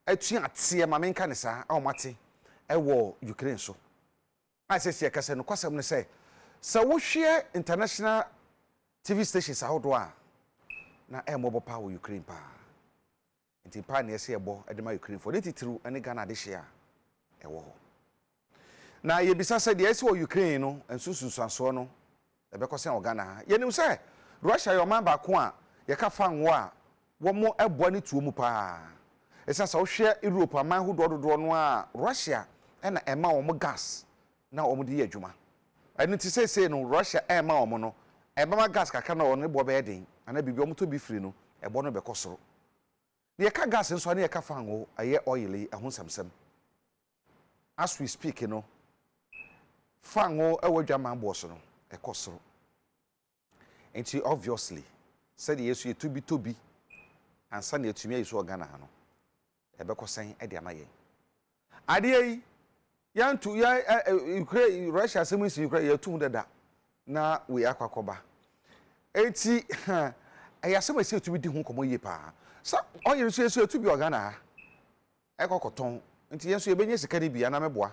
atua atie ma menka ne saa a omate ewo Ukraine so asese kase no kwasem ne say wo hwe international TV stations ahodo a na mobo pa wo Ukraine pa nti pa na ese ebo edema Ukraine for letitiru ene Ghana de hye a ewo ho na ye bisa se de ese wo Ukraine no ensusunsuanso no ebekose o Ghana ye nim se Russia yo man ba ko a ye ka fa nwo a wo mo ebo ne tuo mu pa esa sa wo hwe Europe aman ho dododo no a Russia ena ema wo mo gas na wo mo de adwuma enu ti se no Russia ema wo mo no eba ma gas kaka na wo ne bo be den ana bibi wo mo to bi free no ebo no be kosoro ye ka gas nso na ye ka fa nwo aye oil ehun samsam as we speak no fa nwo ewo dwaman boss no ekosoro enti obviously said yesu ye tobi ansa na etumi yesu Ghana ha no ebekosan e de amaye ade yi yantu ya Ukraine Russia semisi Ukraine yatum dada na we akwakoba enti ayasema se etumi di hu komo ye pa sa onye so yesu etubi Ghana ha ekokoton enti yesu ebenye sika de bia na meboa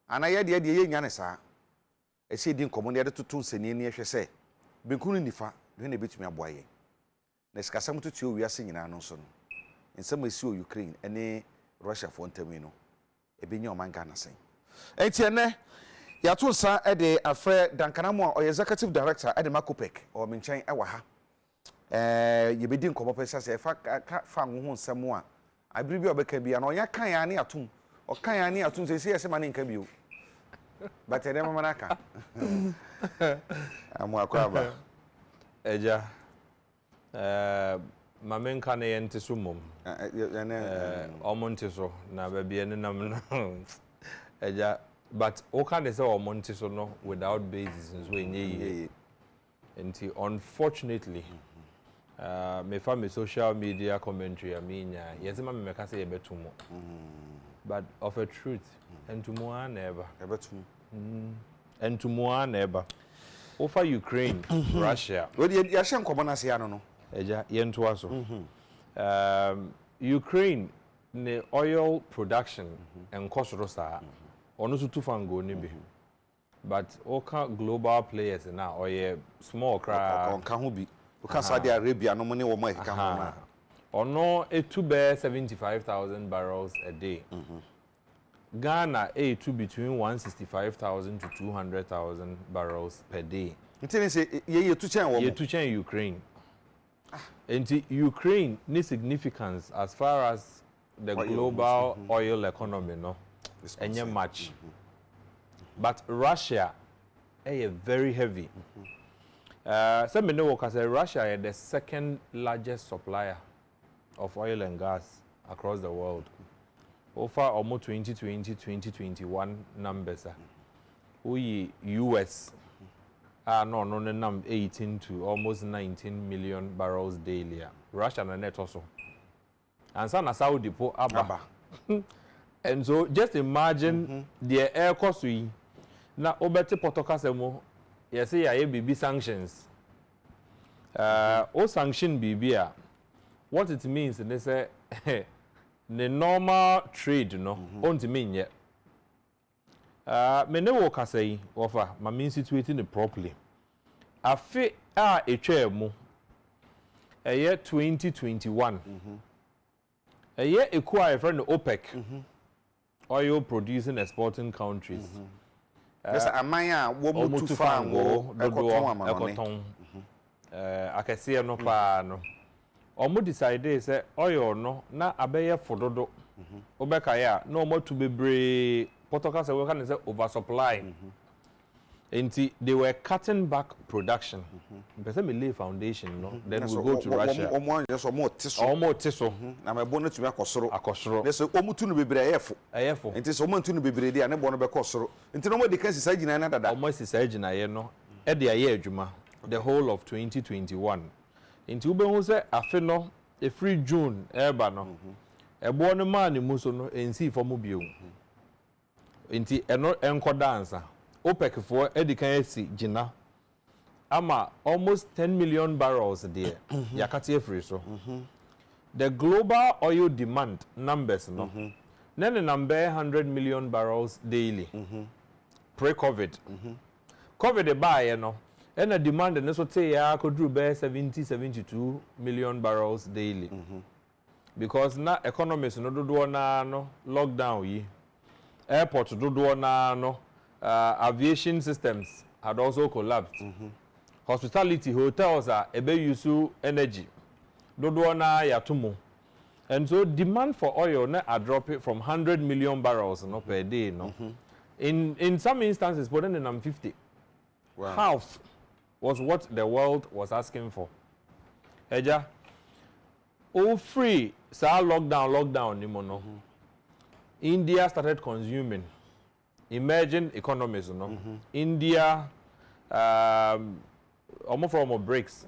ana ye de ye nya ne sa ese di nkomo ne de tutu nsani ni ehwe se benkunu nifa de na betumi aboa ye na sikasam tutu owiase nyina no so no nsem esi o Ukraine ene Russia for ntami no ebenye o man Ghana sen enti ene ya to sa e de afre Dankanamu a executive director e de Makopek o menchen e wa ha ye bedi nkomo pesa se fa nwo nsem a abiribi obeka bia na onya kan ya ne atum o kan ya ne atum se se ma ne nka bio but ene mama naka amu akwaba eja mamenka ne yente so mom omonte so na ba bia ne nam no eja but o can say omonte so no without basis so enye enti unfortunately me fa me social media commentary aminya yezema me meka say yebetumo but of a truth entumo never ebetum entumo never over Ukraine Russia we ya hye nkomo na se ya no eja yento aso Ukraine ne oil production enkosoro saa ono so tufango ni bi but oka global players na oye small cra onka ho bi oka Saudi Arabia no mo ne wo mo ekeka ho na ono etu be 75,000 barrels a day Ghana to between 165,000 to 200,000 barrels per day. Ntini say ye tu chen wo mo. Ye tu chen Ukraine. Enti Ukraine ni significance as far as the global oil economy no. Enye much. But Russia very heavy. Some know because Russia is the second largest supplier of oil and gas across the world. Over almost 2020-2021 numbers. We US no 18 to almost 19 million barrels daily. Russia and net also. And some Saudi po aba. And so just imagine the air cost we na obete potokasemo yes ya BB sanctions. O sanction BB what it means they say the normal trade no onti mean yet me ne wo kasai offer ma mean situating it properly afi etwa mu year 2021 year equal friend OPEC oil producing exporting countries yes amanya wo mo tu fango ekoton akese no pa no omo decide say oil no na abeye fododo obeka ya na omo tu bebre potoka say we can say oversupply enti they were cutting back production because me lay foundation no then we go to Russia omo tiso na me bo no tumi akosoro they say omo tu no bebre ayefo enti so omo tu no bebre dia ne bo no be kosoro enti no mo de kan sisa gina na dada omo sisa gina ye no e de aye adwuma the whole of 2021 Inti ube hu se afe no e free June eba no ebo no ma ne mu so no ensi fomu bio inti eno enko dansa OPEC for edikan esi gina ama almost 10 million barrels there yakati free so the global oil demand numbers no na the number 100 million barrels daily pre-covid covid buy no and the demand no so say ya could do 72 million barrels daily because na economies no do na no lockdown yi airport do na no aviation systems had also collapsed hospitality hotels are ebe use energy do na yatumo and so demand for oil na are dropping from 100 million barrels no per day no in some instances more than 50 half was what the world was asking for eja all free sa lockdown ni mo no India started consuming emerging economies no India almost from BRICS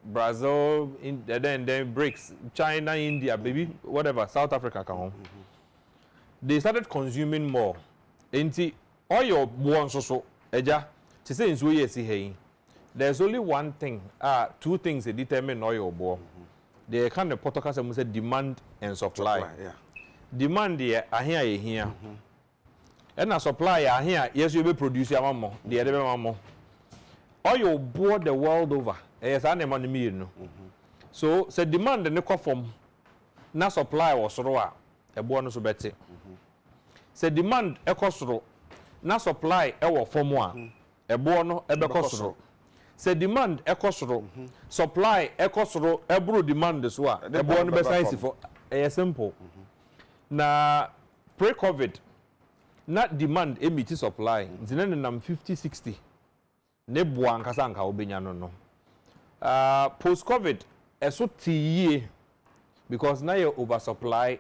Brazil then BRICS China India baby whatever South Africa come home they started consuming more enti oil buon so eja to say nso yes here there's only one thing two things that determine oil buon they kind of protocol say demand and supply yeah. Demand here here and a supply here yes you be produce your mama the other mama oil board the world over yes I name on me no so say demand the come from na supply was soro a board no so better say demand e kosoro na supply e wo form a board no e be kosoro say demand e kosoro supply e kosoro e bro demand so a e board no be science for simple na pre-covid not demand emit supply ntina nam 50-60 ne boa nkasa nka obenya no post-covid eso tiye because now you oversupply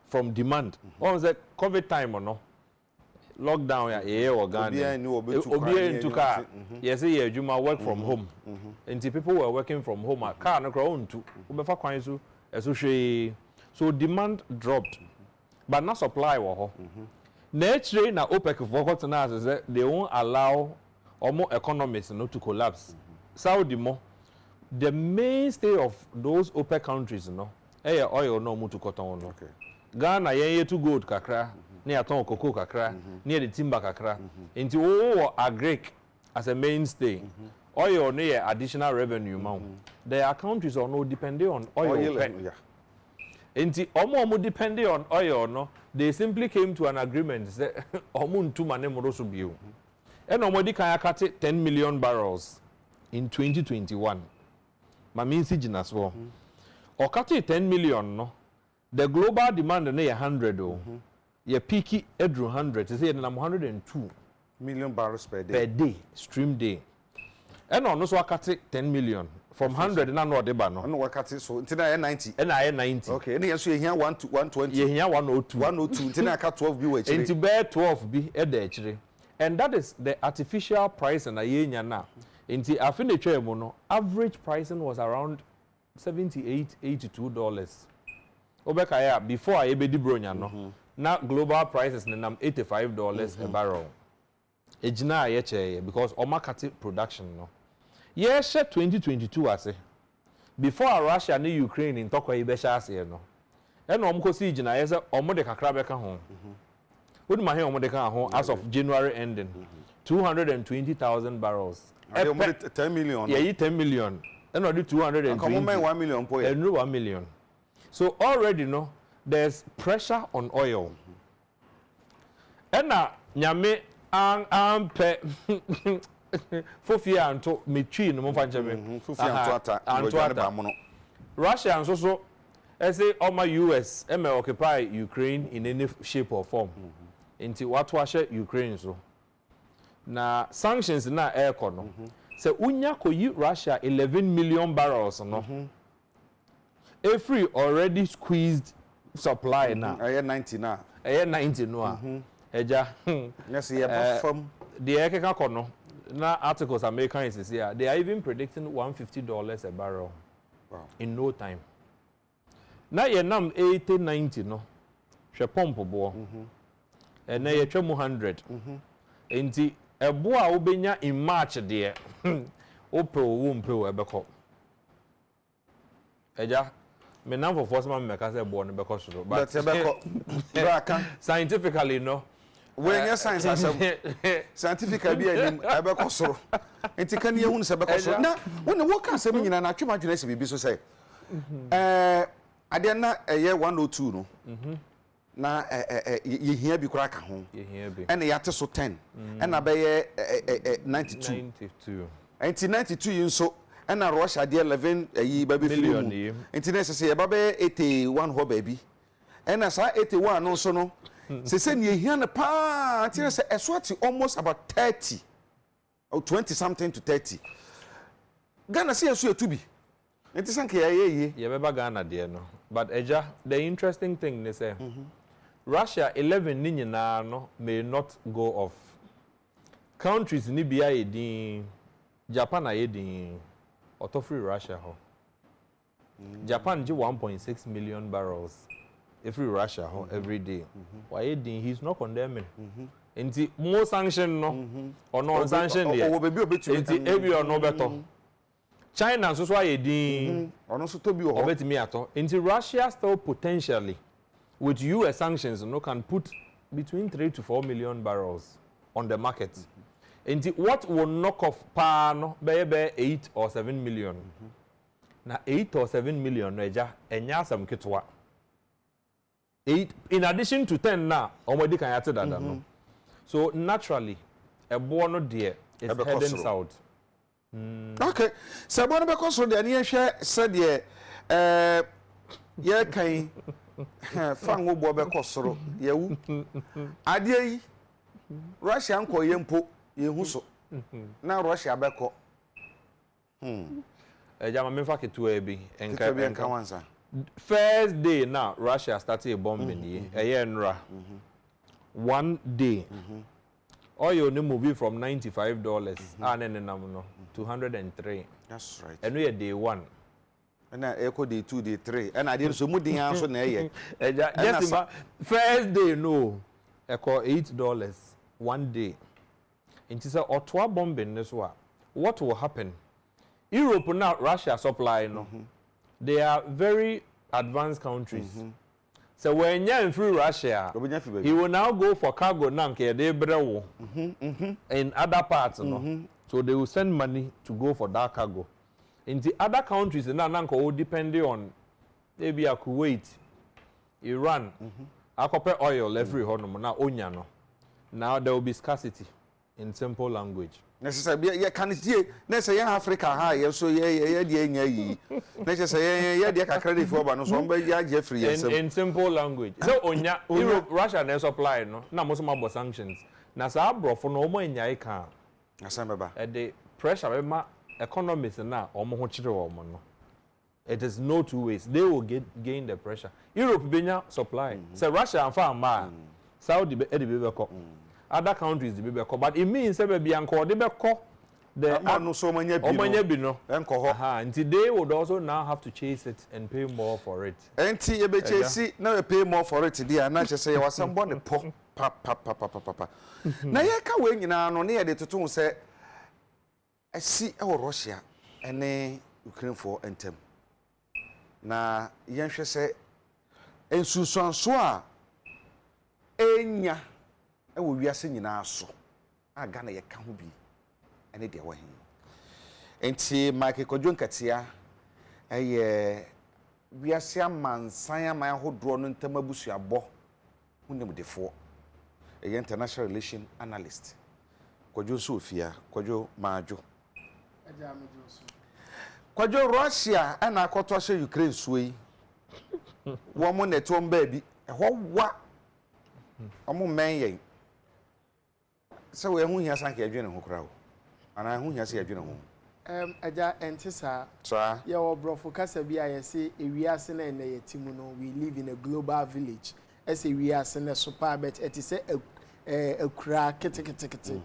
from demand on the covid time or no lockdown ya organic obi into car yes say adwuma work from home and people were working from home car no grow onto obefa kwan so eso hwe so demand dropped but not supply wo naturally na OPEC for now say they won't allow more economies not to collapse Saudi mo the mainstay of those OPEC countries oil no mutu cotton no Ghana yen to gold kakra near ton cocoa kakra near the timber kakra into agric as a mainstay oil near additional revenue mount their countries are no depending on oil Enti omo depending on oil no they simply came to an agreement say omo ntu mane mo so bio and omo di kan akate 10 million barrels in 2021 ma mean si gina so okate 10 million no the global demand na 100 ye peak edru 100 say na 102 million barrels per day stream day and ono so akate 10 million from 100 na no de ba no no wakati so ntina 90 and I 90 okay and so here 120 here 102 ntina aka 12 bi wa chire into bear 12 bi e da chire and that is the artificial price na yenya na into afine twa mu no average pricing was around $78-82 obeka ya before I be di bronya no na global prices na nam $85 a barrel ejina ye che because o market production no yes 2022 ase before Russia and Ukraine in tokwa ibesha ase no and omko si gina yes omo de kakra beka ho wodi ma he omo de kan ho as of January ending 220,000 barrels 10 million yeah 10 million and no 220 come 1 million po and 1 million so already no there's pressure on oil and nyame ampe Fofia anto metwi no mo fa nchebe Fofia anto ata Russia and so say oma US may occupy Ukraine in any shape or form into what was Ukraine so na sanctions na air no say unya koyi Russia 11 million barrels no every already squeezed supply na 90 na 90 no eja yes ye perform the ekeka kono na articles American is here they are even predicting $150 a barrel in no time na ye nam 80-90 no hwe pump bo and na ye twam 100 enti ebo a obenya in March de ope wo mpe wo ebeko Eja, me now for first man make say born be kosoro. But braka scientifically no. When your science scientifically be ebe kosoro. Enti kan ye hu se be kosoro. Na when wo kan se me nyina na twema dwene se bibi so say. Ade na eye 102 no. Na ye hia bi kura ka ho. Ye hia bi. And yate so 10. And na be ye 92. 92. Enti 92 yin so and na Russia de 11 yi baby million. Enti na se ye ba be 81 ho baby. And na sa 81 no so no. Se ye hia na pa tire se eswati almost about 30 or 20 something to 30. Ghana se yesu etu bi. Enti sanke ye be ba Ghana de no. But Eja, the interesting thing they say, Russia 11 ni nyina no may not go off. Countries ni bia yedin, Japan a yedin, auto free Russia ho. Japan ji 1.6 million barrels every Russia ho every day. Why yedin he's not condemning. Enti more sanction no or no sanction there. Enti ebi or no better. China so yedin ono so to bi o obetimi ato. Enti Russia still potentially with US sanctions no can put between 3 to 4 million barrels on the market. Enti what will knock off pa no be 8 or 7 million. Na 8 or 7 million no eja enya asam ketwa. 8 in addition to 10 na omodi kan yate dada no. So naturally ebo no there is heading south. Okay. So bon be kosoro de ne hwe se de ye kan fa ngo bo be kosoro ye wu ade yi Russia nko ye mpo ye hu so na Russia be ko jama me fa ketu ebi enka wansa first day now Russia started bombing ye nra 1 day oil no moving from $95 and no 203. That's right. And we are day 1. And echo day 2, day 3. And I did so much answer na ye. Just first day no. Echo $8 1 day. And it's a otwa bombing this one. What will happen? Europe now Russia supply no. They are very advanced countries. So when you're in free Russia, he will now go for cargo now in other parts. No? So they will send money to go for that cargo. In the other countries, depending on maybe Kuwait, Iran, Akope oil every honor. Now there will be scarcity in simple language. Necessarily, ye can see. Necessarily, Africa high. So ye necessarily ye credit for, but no somebody Jeffrey. In simple language. So onya Europe, Russia they supply no. Na most of sanctions. Na sa abro for no more nya ika. Asamba. The pressure ma economists na omo ho chire omo no. It is no two ways. They will gain the pressure. Europe benya supply. So Russia and farm ma. Saudi be ko. Other countries the be but it means say be anko de be ko the no so many bi no enko ho and today would also now have to chase it and pay more for it enti you be chase now you pay more for it there na say you wasam born po pa na ye ka we nyina no na ye de toto say asi e Russia ene Ukraine for entem na ye hwe say ensusuanso a enya ewo wiase nyina so aga na ye ka ho bi ene de wo hen enti Mike Kodwo Nkatia eye wiase amansan aman hodro no ntamabusuabɔ hunimdefo eye international relation analyst Kodwo Sofia Kodwo Maajo Kodwo Russia ana akoto hye Ukraine suoi wo mo netom ba bi ɛhɔ wa omo men so we hu hia sanke adwene ho kra ho ana hu hia se adwene ho aja entisa ye obrofo kasa bi ayese ewiase na ene yetimu no we live in a global village as ewiase na super bet etise akura ketekete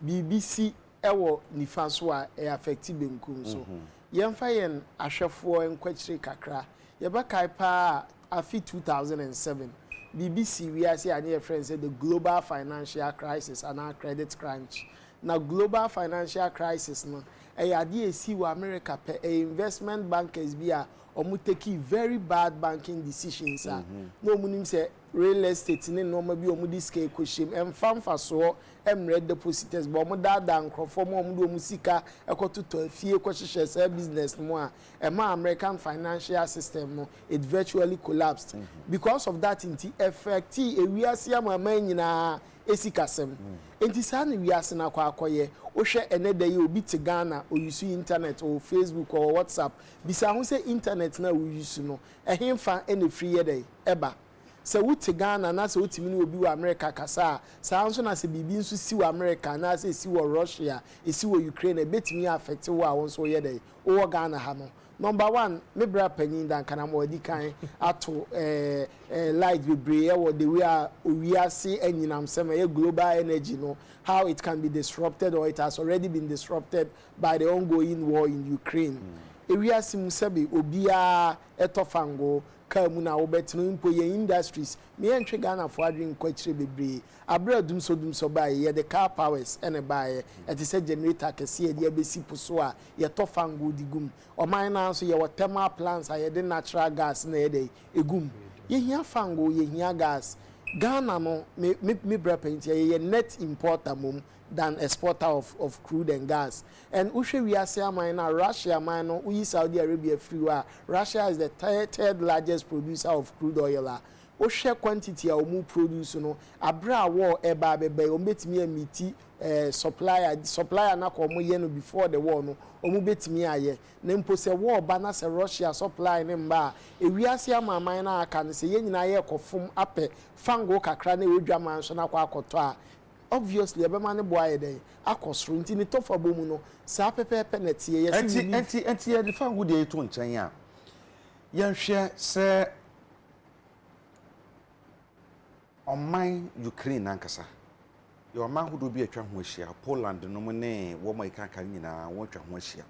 BBC ewo nifa so a affect benkum so yemfa yen ahwefo enkwachire kakra ye ba kai pa afi 2007 BBC we are saying your friends say the global financial crisis and our credit crunch. Now global financial crisis no e ade esi wo America pe investment bankers bi a omu take very bad banking decisions no munim say real estate ne no ma bi omu diske ekohiem emfamfa so emre depositors bo omu dada nkrofo mo omu do omu sika ekototo afie kohyehyɛ say business mo a ema American financial system no it virtually collapsed because of that inti effect ewiase amama nyina esikasem enti sa na wiase na akoye wo hwe eneda ye obi te Ghana o use internet or Facebook or WhatsApp bisa ho say internet na wo use no ehemfa ene free ye dey eba se wo te Ghana na se wo timi ni obi wo America kasa sa nso na se bibi nso si wo America na se si wo Russia esi wo Ukraine betimi affect wo a won so ye dey wo Ghana ha no number 1 me bra panyin dan kana mo di kan ato light bebre wo the way owiase anyinam sem e global energy no how it can be disrupted or it has already been disrupted by the ongoing war in Ukraine ewiase mu sebe obia etofango kamu na obetinu mpo ye industries me entwe Ghana for adwin kwachire bebre abra dum so bae ye the car powers ene bae eti se generator kese ye de abesi puso a ye tofango digum oman na so ye thermal plants a ye de natural gas na ye de egum ye hia fango ye hia gas Ghana no me bra paint ye net importer mum than exporter of crude and gas. And Ushe Wiase mine na Russia mine we Saudi Arabia free Russia is the third largest producer of crude oil. Ushe quantity a omu produce no abra war eba bebe ombetimi emiti supplier na ko omo ye no before the war no omu betimi aye na mpo se war ba na se Russia supply ne mba e wiase amaman na aka ne se ye nyina ye kofom ape fango kakra na wedwaman so na kwa akoto a obviously ebema ne boaye dey akosro nti ne tofa bomu no sa pepepe na tie yesi enti ye fa hu de to nchen a ye hwe se oman Ukraine ankasa ye oman hu do bi atwa ho ahia Poland no mo ne wo mo ikaka nyina wo atwa ho ahia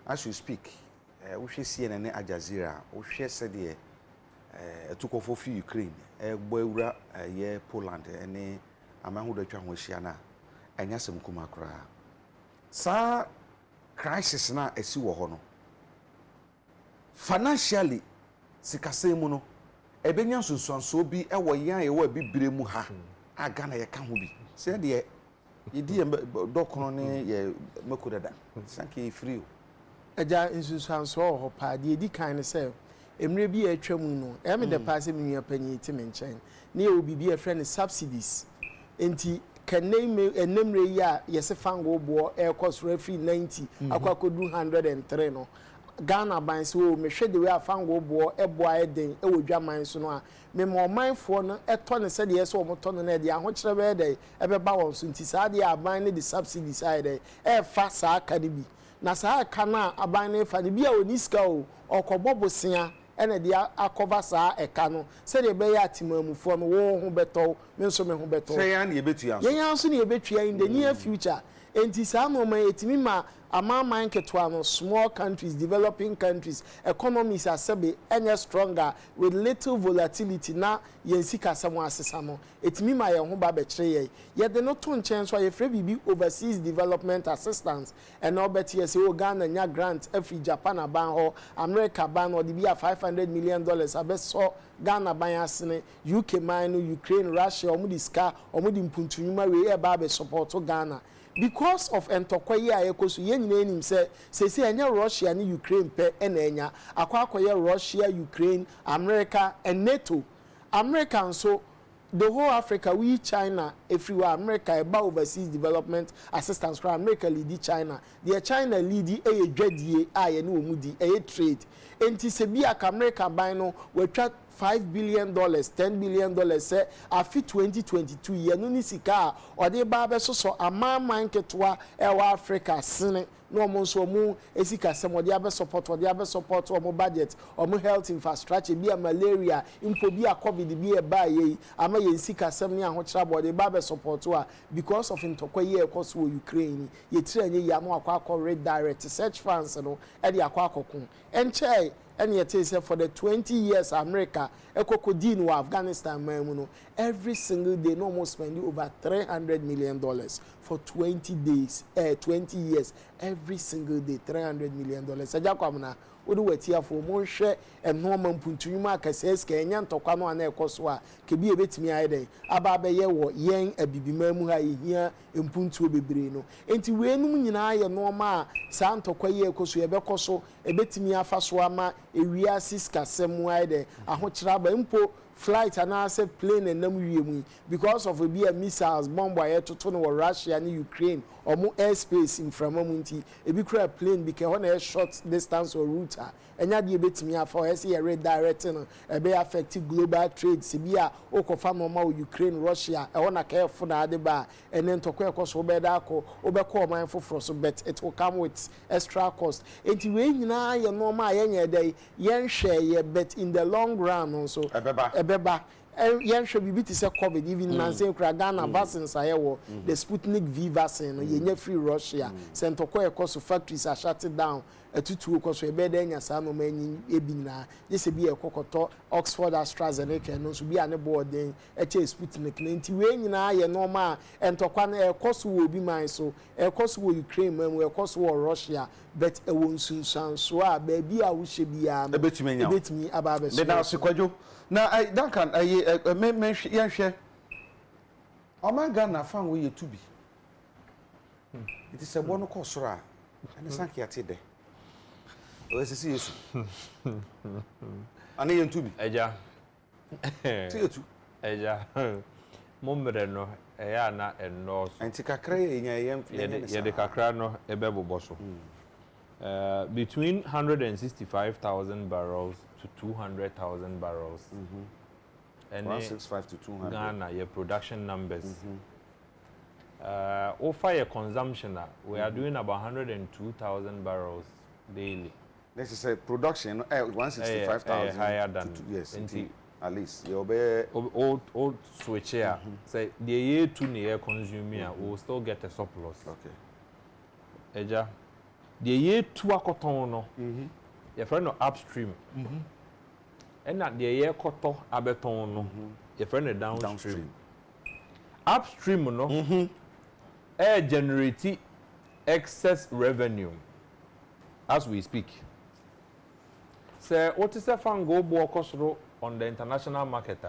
as you speak wo hwe CNN ne Al Jazeera wo hwe se de etukofo fi Ukraine gbo ewura ye Poland ene amahudo atwa ho hia na anya sem kuma kra sa crisis na esi wo ho no financially sikasem mu no ebenya sunsuanso bi ewo yan ye wo bibire mu ha aga na ye ka ho bi se de yedi dokono ne ye makodada sanke free eja sunsuanso ho pa de edi kan ne se emre bi atwa mu no eme de passe mi nua panyi ti menchen ne obi bi a friend subsidies enti kaneme enemre ya yese fango bo air cost free 90 akwakodu 103 no Ghana ban so me hwe de we afango bo eboa eden e wodwaman so no a me mo manfo no eto ne se de yese o moto no na de ahokyere be de ebe ba won so nti sa de aban ne de subsidy side e fa sa aka de bi na sa aka na aban ne fa de bi a oniska o okobobosia ene dia akova sa eka no se de be ya timamufo no wo ho beto me nso me ho beto se ya na ye betua so ye ya nso na ye betua in the near future enti sa no ma etimi ma amaman ketwa no small countries developing countries economies asebe enye stronger with little volatility na yensika samo asesa no etimi ma ye ho ba be kire ye de no to nchen so ye free bibi overseas development assistance and no bet ye say o Ghana nya grant every Japan aban ho America ban or the be $500 million abeso Ghana ban asene UK man no Ukraine Russia omudiska omudi mpuntunyuma we e ba be support Ghana because of entokwaye ayekoso ye nyina enim se enya Russia ni Ukraine pe ena enya akwakoye Russia Ukraine America and NATO American so the whole Africa we China everywhere America about overseas development assistance from America lead China the China lead dwadie aye na omudi trade enti se bia ka America ban no we twa $5 billion, $10 billion say afi 2022 ye no ni sika o de ba be so amaman ketwa e wa Africa sene no mo so mu esika se mo de abe support o mo budget o mo health infrastructure bi malaria impo bi covid bi e ba ye ama ye sika sem ni ahokyera bo de ba be support o because of ntokwa ye ekoso Ukraine ye tire anye ya no akwa red direct search funds no e de akwa akokun enche and yet say for the 20 years America ekokodi in Afghanistan no every single day no almost spending over $300 million for 20 days 20 years every single day $300 million eja kwamna wo de watiafo mo hwɛ enoma mpuntunwuma akase ska enya ntokwa no ana ekoso a kebi ebetimi aye den aba abɛyɛ wɔ yɛn abibima mu ha yehia mpuntuo bebree no enti weenum nyinaa yɛ noma a saa ntokwa yi ekoso yɛbɛkɔso ebetimi afa so ama ewia siska sɛm aye den ahokyerɛ aba mpo flight and answer plane and nam because of a missiles bomb by air to turn over Russia and Ukraine or more airspace in Framamunti. A big plane because on a short distance or router. And ya bit me for a red directing a be affected global trade. Sibia Okofama Ukraine, Russia, I want to care for the other bar and then to quack us obedako, obeko mindful for so bet it will come with extra cost. And to win now, you know my day, yen share bet in the long run also. Beba yen should be to say COVID even Nancy Ghana vaccines are the Sputnik V vaccine yenye free Russia sent to quite cost factories are shut down a tutu cost we bed and some many ebina this be a cocoto Oxford AstraZeneca and also be an board then a Sputnik 90 when na ye normal and to kwan a cost will be mine so a cost will Ukraine when we cost war Russia but a won soon so baby I wish be a bit me about the na Duncan me yen hwe o man Ghana fan we ye to bi it is a bono kosora and sanki ate de o sisi yesu ana yen to bi eja ti yetu eja momre no eya na enno anti kakra ye nya ye de kakra no ebe boboso between 165,000 barrels to 200,000 barrels. And 165 to 200. Ghana, your production numbers. Over your consumption, we are doing about 102,000 barrels daily. This is a production, 165,000. Higher than yes, at least. You'll be old switch here. Say the year 2 near consuming, we will still get a surplus. Okay. Eja, the year 2 akotono. Your friend no upstream. And that the year koto abeton no. Your friend downstream. Upstream no. Air generate excess revenue as we speak. Say what is a fan go bo kosoro on the international market.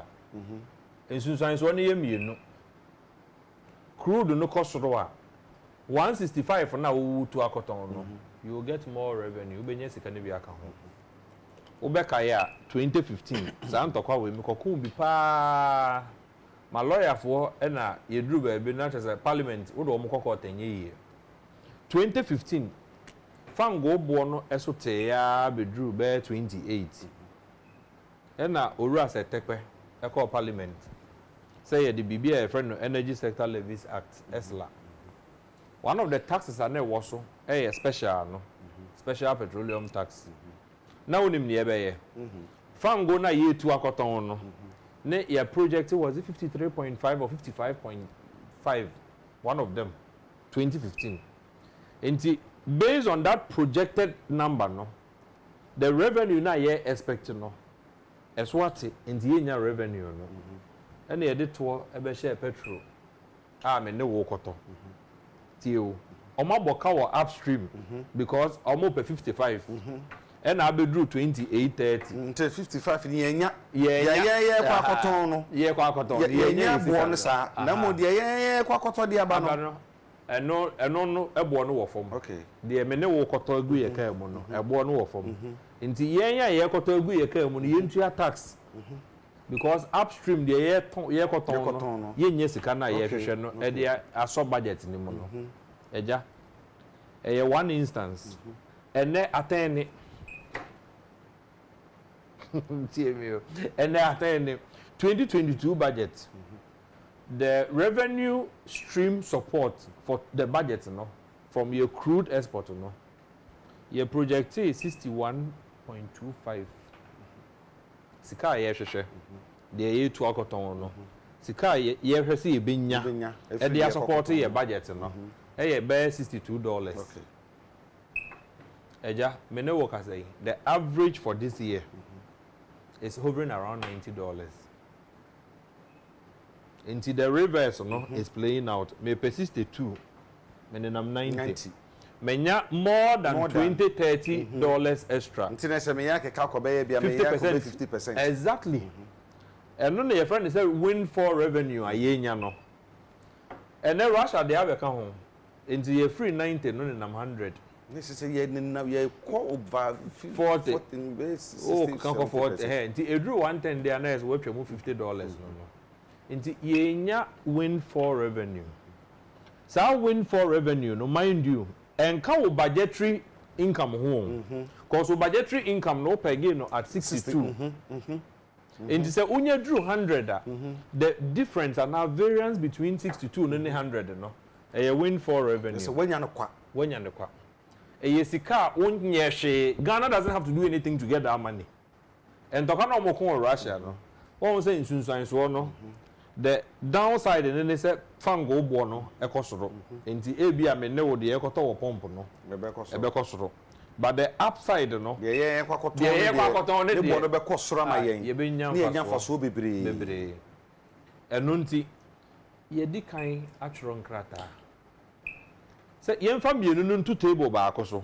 In Susan one year no. Crude no kosoro 165 now to akoton no. You will get more revenue. Ubenye sika ne bi aka ho. Ubeka ya 2015. Sa ntokwa we me kokun bi pa. Ma lawyer for na ye dru ba bi na chese parliament wo do mo kokko tenye yi. 2015 fan go bo no eso te ya be dru ba 28. Na oru asetekpe e call parliament. Say ye the bibia friend no Energy Sector Levies Act ESLA. One of the taxes are ne was a special no special petroleum tax. Now nim ne be farm go na year 2 akoton no ne your project was 53.5 or 55.5 one of them 2015. And based on that projected number no the revenue na ye expect no as what in the revenue no and ye did to e be share petrol me ne wo koto Tio, Omaboka were upstream because almost 55 and I be drew 2830 until 55 yeah kwakoton no yeah kwakoton yeah bo sa na mo de yeah kwakoton de aba no eno no ebo no wo fom okay de me ne wo koton agu ye ka mu no ebo no wo fom nti yeah koton agu ye ka mu no ye ntua tax because upstream the ye koton no ye nye sika na ye hwehwe no e de aso budget ni mu no eja one instance ene atene TMO ene atene 2022 budget the revenue stream support for the budget no from your crude export no your project is 61.25 sika ye hwehwe de ye tu akoton no sika ye hwehwe se ye benya e de support ye budget no e ye be $62 okay eja me ne work say the average for this year is hovering around $90 into the reverse no is playing out me per 62 me nam 90 menya more than $20-30 extra. Until say me yake ka ko be bia me yake 50%. Exactly. And no your friend say windfall revenue ayenya no. And then Russia they have a ka ho. Into ye free 90 no nam 100. This is ye na ye ko over 40. Oh, can go 40. Into edru 110 there na is we pay $50 no. Into yenya windfall revenue. So windfall revenue no mind you and can budgetary income home. Cause budgetary income no per gain no at 62. And say unya drew 100 the difference and now variance between 62 and 100 no. A windfall revenue. So when you no kwa. When you no kwa. A sika unya she Ghana doesn't have to do anything to get that money. And to kana mo kon Russia no. One say insunsan so no. The downside and then they said fango bo no ekosoro. Enti ebia me ne wo de ekoto wo pomp no. Ebekosoro. But the upside no. Yeah, kwakoton ne de bo no bekosoro ma yen. Ye benya faso bebre. Eno nti ye di kan atworo nkrata. Se ye mfa mienu no ntu table ba akoso.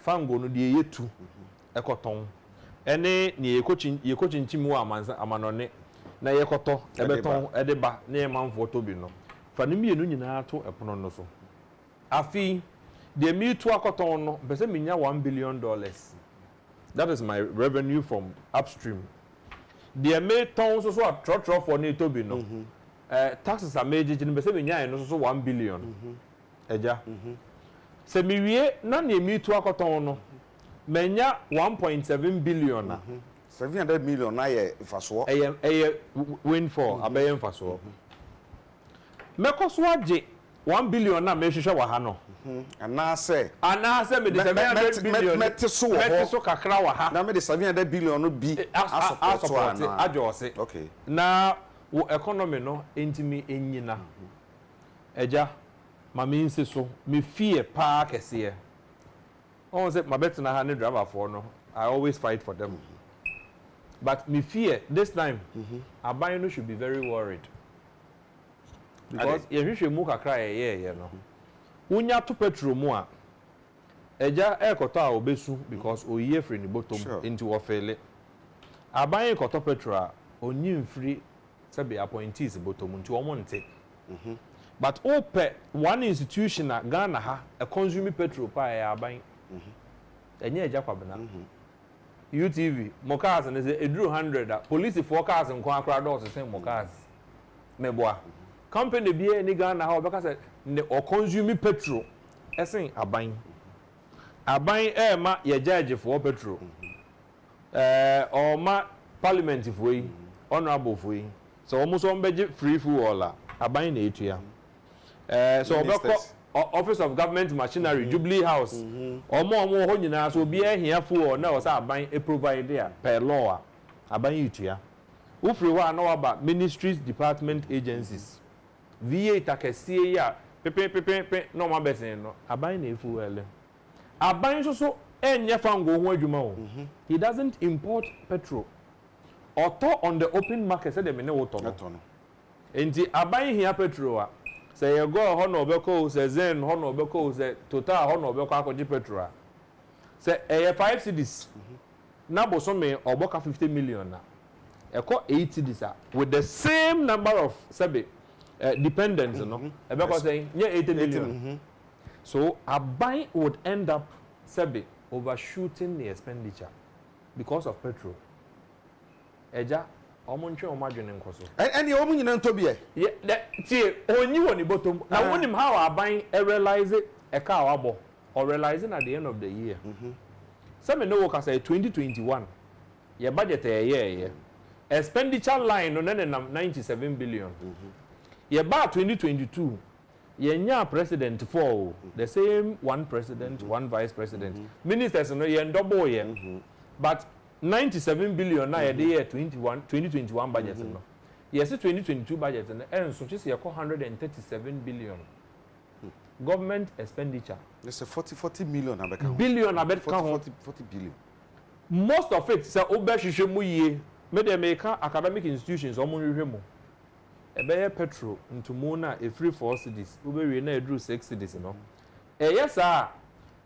Fango no de ye tu ekoton. Ene ne ye kochinchim wo amanone. Na yekoto ebeton edeba na ye manfo to bi no fa ne mienu nyina to epono no so afi de mi to akoton no pese minya $1 billion. That is my revenue from upstream. De me ton so trotro for ne to bi no taxes are made jini pese minya no so $1 billion eja se mi wie na ne mi to akoton no menya $1.7 billion na 700 million na ye faso windfall abaye faso mekoso age $1 billion na me hwehwe wa ha no anase me de 700 billion mete so kakra wa ha na me de 700 billion no bi support ajose okay na wo economy no entimi enyina eja ma me nse so me fie pa kese on say ma bet na ha ne driver for no I always fight for them. But me fear this time, Abayano should be very worried. Because if you muka cry, you know. Unya to petrol more. Eja kota obesu because oye free ni bottom into ofele. Abaye kota petrol onyi free sabi appointees bottom into omonte. But ope one institution na Ghana ha a consuming petrol pa abaye. Enye eja kwabena. UTV mocars and say edru 100 police forecast and kwa doors say mocars meboa company bi e ni Ghana ha obeka say ne o consume petrol esen aban ma ye judge for petrol or ma parliament for yi honorable for yi so almost on beje free fuel aban na etua so obeko Office of Government Machinery, Jubilee House. Omo ho nyina so obi ahia fuel na o say aban e provide there per law aban yitua. Ufri wa na waba ministries, department, agencies. VA takesie ya pepe no ma besen no aban na fuel. Aban so enye fango ho adwuma o. He doesn't import petrol. Auto on the open market say dem ne woto no. Enti aban hia petrol a say you go hono obeko say zen hono obeko say total hono obeko akoji petrol say 5 cedis na bosome oboka 50 million na eko 8 cedis with the same number of dependents no ebeko say near 80 million so a buy would end up overshooting the expenditure because of petrol eja omonche omadwene nkoso and the omun nyina ntobi e tie onyi woni bottom na wonim how aban realize e ka wabo or realizing at the end of the year some no work as 2021 your budget year expenditure line no na 97 billion your ba 2022 your president for the same one president one vice president ministers no you double year but 97 billion na the year 2021 budget no. Yes, 2022 budget and so just 137 billion. Government expenditure. There's a 40 million billion 40 billion. Most of it say obehwehwe mu ye. Me dey make academic institutions omo hwehwe mu. Ebe petrol into mu na e free 4 cedis. Obewie na edru 6 cedis no. yes sir.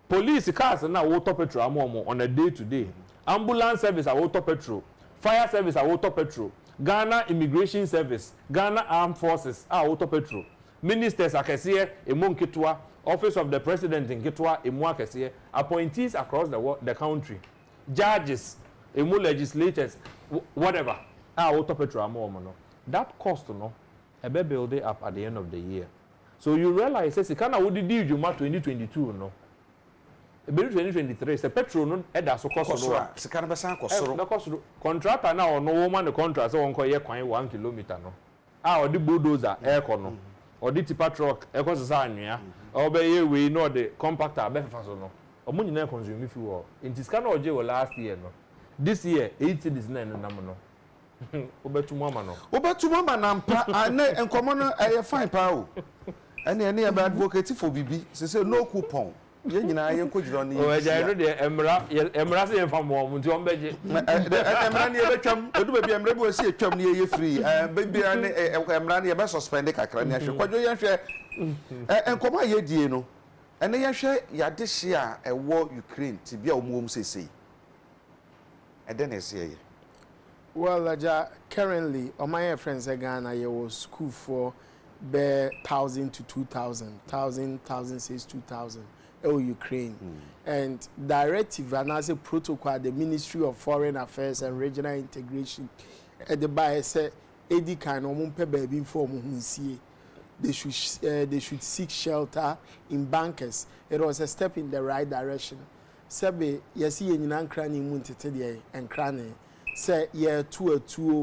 Police cars na water petrol amomo on a day to day. Ambulance service a water petrol. Fire service a water petrol. Ghana Immigration Service, Ghana Armed Forces a water petrol. Ministers akesiye emu nketwa, Office of the President nketwa emu akesiye, appointees across the country. Judges, emu legislators, whatever. A water petrol amomo no. That cost no ebe build it up at the end of the year. So you realize say kana wo di Juma 2022 no. Ebe 2023 say petrol no eda so cost no. Sika na besan kosoro. Na cost contractor na ono woman the contract say won ko ye kwan 1 kilometer no. Ah odi bulldozer e ko no. Odi tipa truck e ko sesa anwea. O be ye we no the compactor be fa so no. Omo nyina consume fuel. Inti sika na oje wo last year no. This year 80 this na nam no. Obetumu ama no. Obetumu ama na mpa ane enkomo no e fine pa o. Ene e be advocate for bibi. Say no coupon. Ye nyina ye nkojiro ni. O eja ero de emra se yemfa mo nti on beje. Emra ni e betwam, edu ba bi emra bi o se etwam ni ye free. Baby ane emra ni e be suspend kakra ni ahwe. Kwadwo ye hwe enkomo ye die no. Ene ye hwe ya de hye a ewo Ukraine ti bia omuom sesei. Ede na ese ye. Well, currently, on my friends in Ghana, you was school for 1,000 to 2,000, 1,000 2,000. Oh, Ukraine. And directive and as a protocol, the Ministry of Foreign Affairs and Regional Integration, at the buyer said, Eddie kind of mumpe baby for they should seek shelter in bunkers. It was a step in the right direction. Sebe, yes, you in Ankara, and Crane. Say yeah, two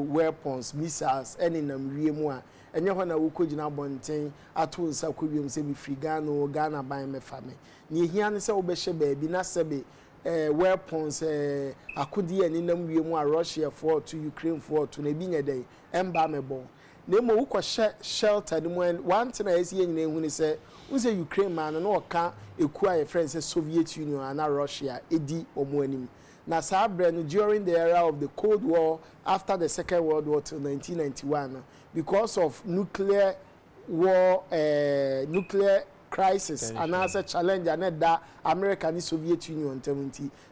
weapons, missiles, any number and you want to could na bontain at all Sakubium say free Ghana by me family. Near here, say Obeshe baby, not sebe weapons, Akudi and in them Russia for to Ukraine for to Nebina day, embamable. Nemo who shelter the one thing I see in when he said, who's a Ukraine man and no can't acquire friends, Soviet Union and Russia, Edi or Moanim. Na Sabren during the era of the Cold War, after the Second World War till 1991, because of nuclear war, nuclear crisis, and as a challenge, and that America and Soviet Union,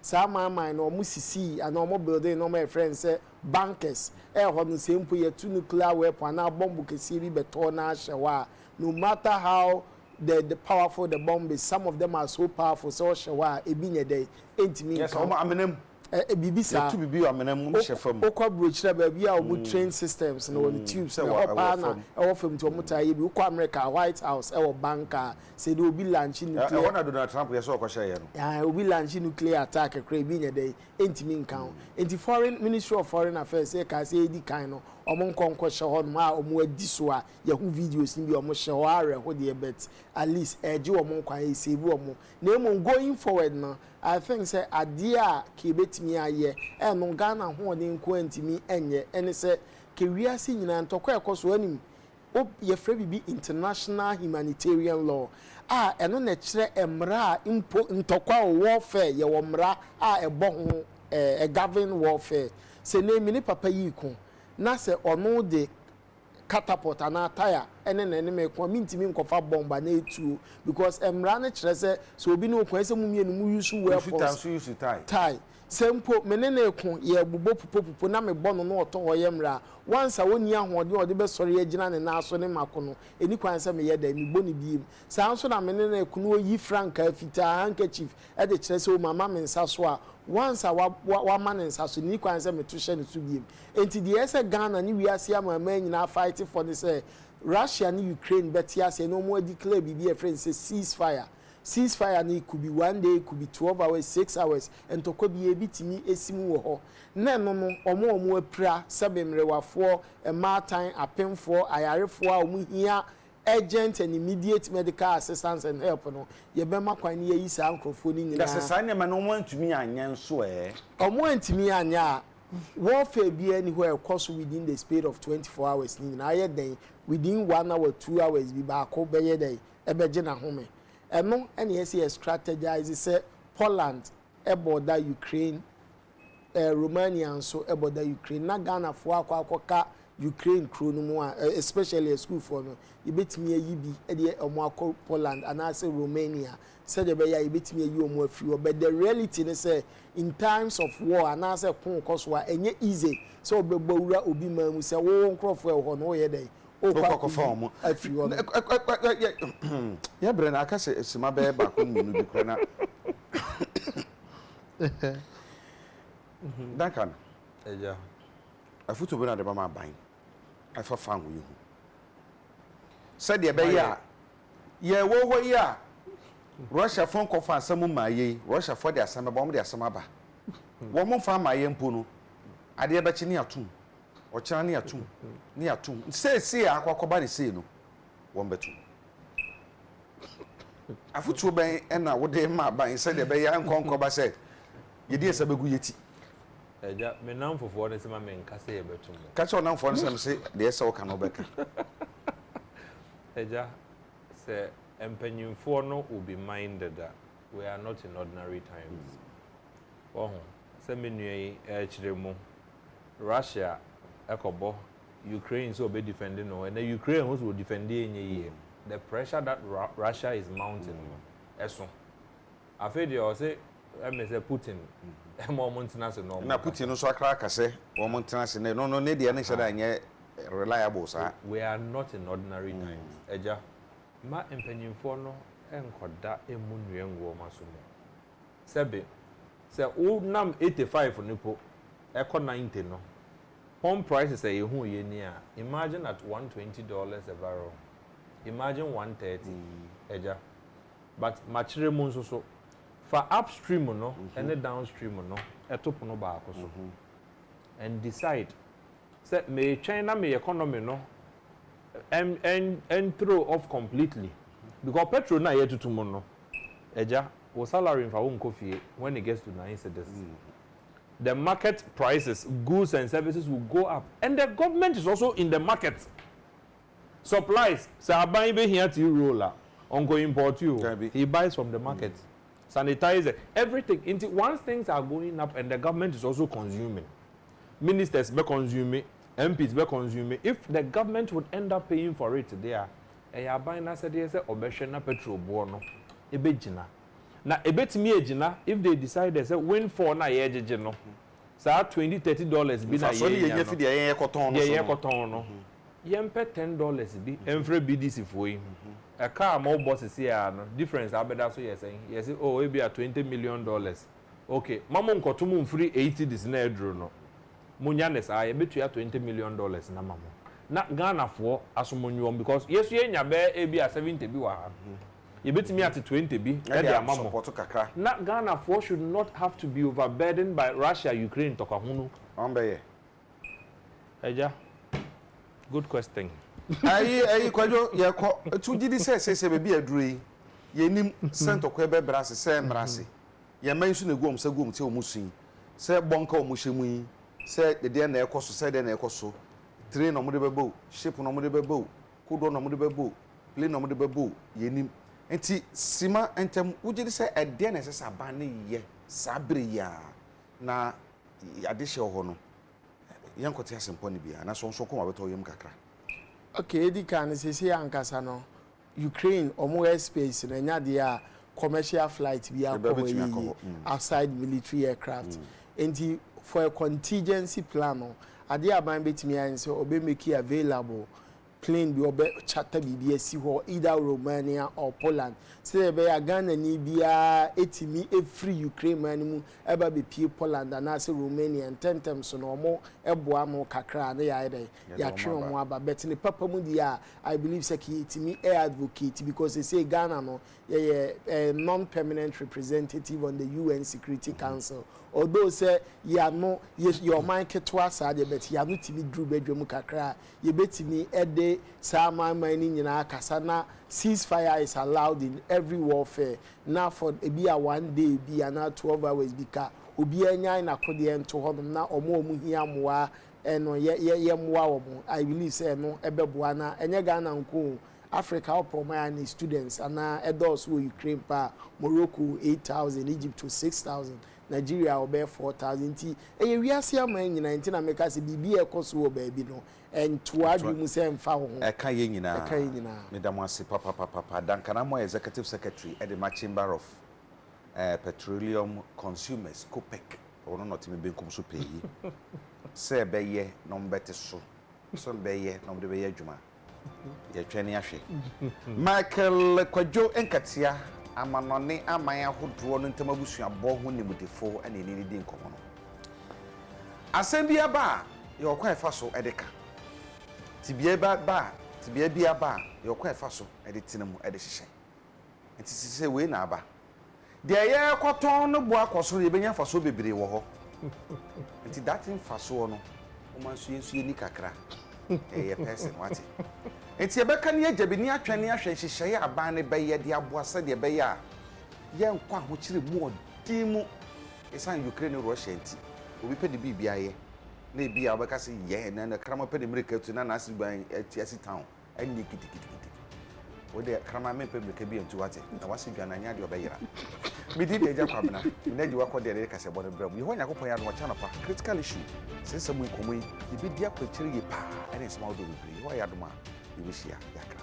some mine or Musisi and normal building, no my friends say bankers, on same two nuclear weapon, now bomb Kessiri, Betona, Shawa, no matter how. The powerful the bomb is, some of them are so powerful so shawa e bi nyede entimi yes amenem bibisa to bibi amenem chefam okwa brochira ba bia o train systems na on tubes na opa na e wo fam to mutaye bi okwa America White House e wo banker say do obi launch nuclear e wona Donald Trump yes okwa share no obi launch nuclear attack kra bi nyede entimi nkan enti foreign Ministry of Foreign Affairs e ka say edi kan no omo nkonko hye ho no a omo adi so a yahu videos ni bi omo hye ho are ho de bet at least eje omo nkwan e save omo na emo going forward no I think say ade a ke betimi aye e no Ghana ho de nko antimi enye ene say ke wiase nyina ntokwa ekoso anim o ye frɛ bibi international humanitarian law eno na kire emra impo ntokwa warfare ye wo mra ebo ho govern warfare se na mi ni papa yi ko na se ono de catapult ana tire ene na ene me ko mintimi nkofa bomba na etu because emra na kire se so obi no ko ese mu mienu mu use weapons use tie sempo menene ko ye bubo pupo na me bono no oto hoye mra once a woni ahode ode be sori agina ne na so ne makono eni kwan se me ye da mi boni biem sa so na menene ko no yi frank afita handkerchief e de kire se o mama me nsa so a once a wa man nsa so ni kwan se me to hye ne to biem enti de ese Ghana ni wiase amama nyina fight for this Russia and Ukraine betia say no more declare be a friend say ceasefire ni could be 1 day, could be 12 hours, 6 hours, and to could be a bit me a simu ho. No, or more pra, sabemrewa for a maritime, a pen for, I are for we here, urgent and immediate medical assistance and help. No, ye bema kwani ye is uncle phoning. That's a sign of no one to me and swear. Or one to me and ya. Warfare be anywhere, of course, within the speed of 24 hours. I day within 1 hour, 2 hours, be back over a day, a bejena home. No, and yes, he strategize. Say Poland, about that Ukraine, Romania, and so about that Ukraine. Na Ghana for Kwaka Ukraine kro no mu especially a school for no yebetimi ayi bi e de omo akọ Poland and also Romania said the ya yebetimi ayi omo afiri but the reality is say in times of war and also kon koso a enye easy so obebawura obi mamu say wo nkrofo e ho no ye dey o kwa form afiri ho ya bre na aka se sima be ba ko mu bi kra na Duncan eja afutu bi na de ba ma ban afa fan wo yu said the be ya ye wo ya Russia phone call for asem ma ye Russia for the asem ba mo de asem aba wo mo fa ma ye mpo no ade ba chi ne atum o kira ne atum se akwakoba ne se no wo mbetu afutu ben na wo de ma ban said the be ya nkonkoba se ye de esa begu yeti eja me nan fofo ne se ma me nka se ye betu mo ka che nan fofo ne se me se de esa wo ka no beka eja se empanyimfo no will be minded that we are not in ordinary times. Oh, se menui chiremu Russia ekobo Ukraine so be defending no and the Ukraine who will defend the pressure that Russia is mounting eso afedi o say me say Putin e mo montenase no na Putin no so akra kase o montenase no ne de ne sheda nye reliable sa we are not in ordinary times eja ma empanyimfo no enkoda emu nuenwo masomo sebe se o nam 85 nipo eko 90 no pump prices say hu ye ni a imagine at $120 a barrel imagine 130 eja but machire mu nso so for upstream no and downstream no etop no ba akoso and decide say me China me economy no and throw off completely because petrol na yet to no eja wo salary for won coffee when it gets to 9 cedis the market prices goods and services will go up and the government is also in the market supplies say aban be here to roller on go import you he buys from the market sanitizer everything into once things are going up and the government is also consuming ministers be consuming MPs be consuming. If the government would end up paying for it there, a buying na said say obeshe na petrol bono ebe gina. Na ebetimi ejina if they decide they say win for na ye jeje no. Sa $20-30 bi na ye. So ye fi de ye koton no. Ye koton no. Ye mpe $10 bi emfre BDC fo yi. A car mo boss see ya no difference abeda so ye saying. Ye say oh e be $20 million. Okay, mamo nkotum free 80 this na edro no. Munyanes I bet you $20 million na mamo. Na Ghana for asomonwom because yes ye nya be e bi a 70 bi wa. You bet me at 20 bi e dia mamo. Na Ghana for should not have to be overburdened by Russia Ukraine to kahunu. Ambeye. Eja. Good question. Ayi kwajo ye ko tu gidi se be bi aduru yi. Ye nim center ko be brase se mrase. Ye man su na guom se guom te omusun. Se bonka omuhwemu yi. Say the day na ekoso say the na ekoso train no mo de bebo ship no mo de bebo kudo no mo de bebo plane no mo de bebo yenim enti sima entem ugidi say e de na sesa ba na ye sabre ya na ade hye ho no yankote asempo ne bia na so ko ma beto yem kakra okay edi kan sesi ankasa no Ukraine omo airspace na nya de a commercial flight bi akọ outside military aircraft enti for a contingency plan no ade aban betimi an say obe make it available plane bi obe charter BBS ho either Romania or Poland say be ya Ghana ni bia etimi every Ukraine man mu eba be pie Poland and say Romania and tentem so no mo eboa mo kakra na ya ide ya twe mo aba bet ni papa mu dia I believe say etimi air advocate because they say Ghana no a non-permanent representative on the UN Security Council although say ya no your mind ketwa sade bet ya no timi dru bedwam kakra ye betimi ede sa man nyina kasa na ceasefire is allowed in every warfare now for be a 1 day be na 12 hours bika obi anya na kode ento hodom na omo hia moa eno ye moa wo I believe say no ebeboa na enye Ghana nko Africa opoma students and adults who Ukraine pa Morocco 8,000 Egypt to 6,000 Nigeria obey 4,000 ti e wiase aman nyina nti na meka se bibi e koso wo baabi no entoa adwum se mfa ho e ka ye nyina medam ase papa dankana mo executive secretary at the Chamber of Petroleum Consumers COPEC ono not me benkum so peyi se be ye no mbete so be ye no de be ye adwuma ye twani ahwe Michael Kwadwo Enkatia amanone aman ahodoɔ no ntamabusuabɔ ho nimudefo ane ni di nkɔmɔ no asɛm bi aba yɛ ɔkɔ ɛfa so ɛdeka tibia ba tibia bi aba yɛ ɔkɔ ɛfa so ɛde tenemu ɛde hyehyɛ nti sise we na aba deɛ yɛ kɔtɔn no bo akɔso yɛ benya fa so bebree wɔ hɔ nti datin fa so no ɔman so yɛnsu yɛni kakra ɛyɛ person wate nti yɛbɛka ne agyabi ne atwa ne ahwɛ hyehyɛ aban ne bɛyɛ de aboa sɛ deɛ bɛyɛ a yɛn nkɔ ahokyere mu ɔdin mu ɛsan Ukraine Russia nti obi pɛ de biribi ayɛ na ebi a wɔbɛka sɛ yɛ na krama pɛ de America tu na asi ban atiasi town ɛni kitikiti wode krama me pɛ America bi ntu wate na wasi dwana nya de ɔbɛyera midi de agya kwabena na di wakɔ de de kasa bɔ ne bra mu yɛhɔ nyakopɔn ya no wɔkya no pa critical issue sɛ mu nkɔmɔ yi ebi di akɔkyere yɛ pa ɛne nsɛm awodo bebree yɛhɔ yɛ adom a yɛbɛhyia yɛakra